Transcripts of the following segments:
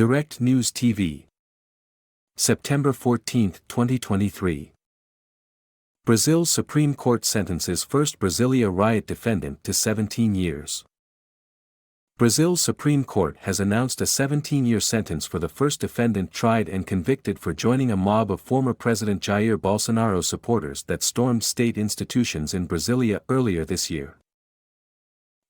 Direct News TV. September 14, 2023. Brazil's Supreme Court sentences first Brasilia riot defendant to 17 years. Brazil's Supreme Court has announced a 17-year sentence for the first defendant tried and convicted for joining a mob of former President Jair Bolsonaro supporters that stormed state institutions in Brasilia earlier this year.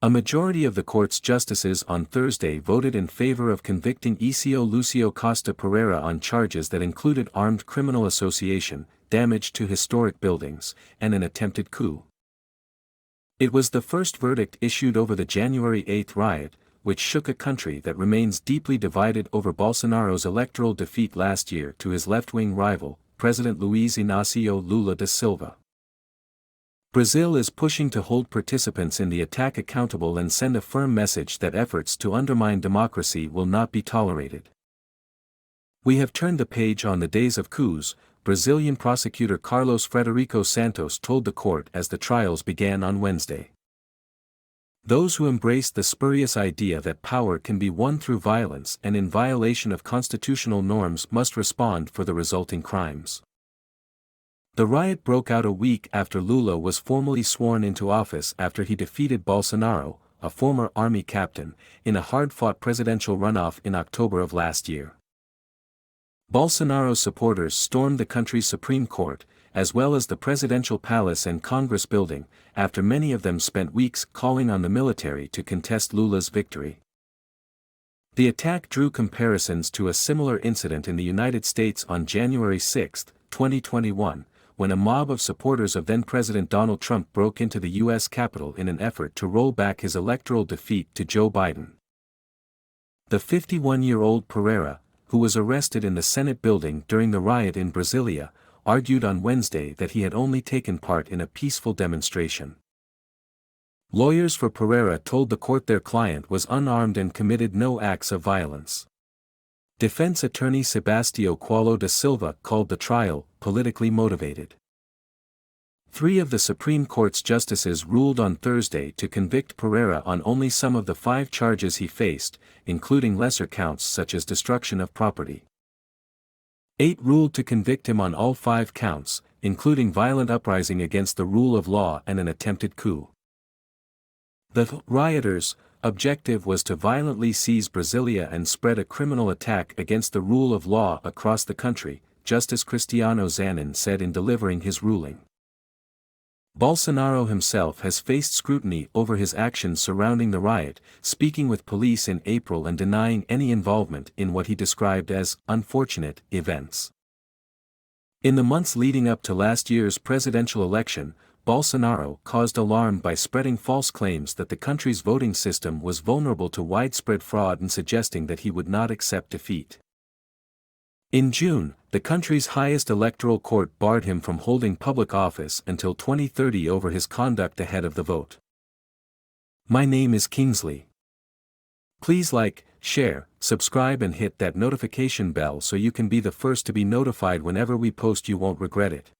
A majority of the court's justices on Thursday voted in favor of convicting ECO Lucio Costa Pereira on charges that included armed criminal association, damage to historic buildings, and an attempted coup. It was the first verdict issued over the January 8 riot, which shook a country that remains deeply divided over Bolsonaro's electoral defeat last year to his left-wing rival, President Luiz Inácio Lula da Silva. Brazil is pushing to hold participants in the attack accountable and send a firm message that efforts to undermine democracy will not be tolerated. We have turned the page on the days of coups, Brazilian prosecutor Carlos Frederico Santos told the court as the trials began on Wednesday. Those who embrace the spurious idea that power can be won through violence and in violation of constitutional norms must respond for the resulting crimes. The riot broke out a week after Lula was formally sworn into office after he defeated Bolsonaro, a former army captain, in a hard-fought presidential runoff in October of last year. Bolsonaro's supporters stormed the country's Supreme Court, as well as the presidential palace and Congress building, after many of them spent weeks calling on the military to contest Lula's victory. The attack drew comparisons to a similar incident in the United States on January 6, 2021, when a mob of supporters of then-President Donald Trump broke into the U.S. Capitol in an effort to roll back his electoral defeat to Joe Biden. The 51-year-old Pereira, who was arrested in the Senate building during the riot in Brasilia, argued on Wednesday that he had only taken part in a peaceful demonstration. Lawyers for Pereira told the court their client was unarmed and committed no acts of violence. Defense attorney Sebastião Coelho da Silva called the trial politically motivated. 3 of the Supreme Court's justices ruled on Thursday to convict Pereira on only some of the 5 charges he faced, including lesser counts such as destruction of property. 8 ruled to convict him on all 5 counts, including violent uprising against the rule of law and an attempted coup. The rioters' objective was to violently seize Brasilia and spread a criminal attack against the rule of law across the country, Justice Cristiano Zanin said in delivering his ruling. Bolsonaro himself has faced scrutiny over his actions surrounding the riot, speaking with police in April and denying any involvement in what he described as unfortunate events. In the months leading up to last year's presidential election, Bolsonaro caused alarm by spreading false claims that the country's voting system was vulnerable to widespread fraud and suggesting that he would not accept defeat. In June, the country's highest electoral court barred him from holding public office until 2030 over his conduct ahead of the vote. My name is Kingsley. Please like, share, subscribe and hit that notification bell so you can be the first to be notified whenever we post. You won't regret it.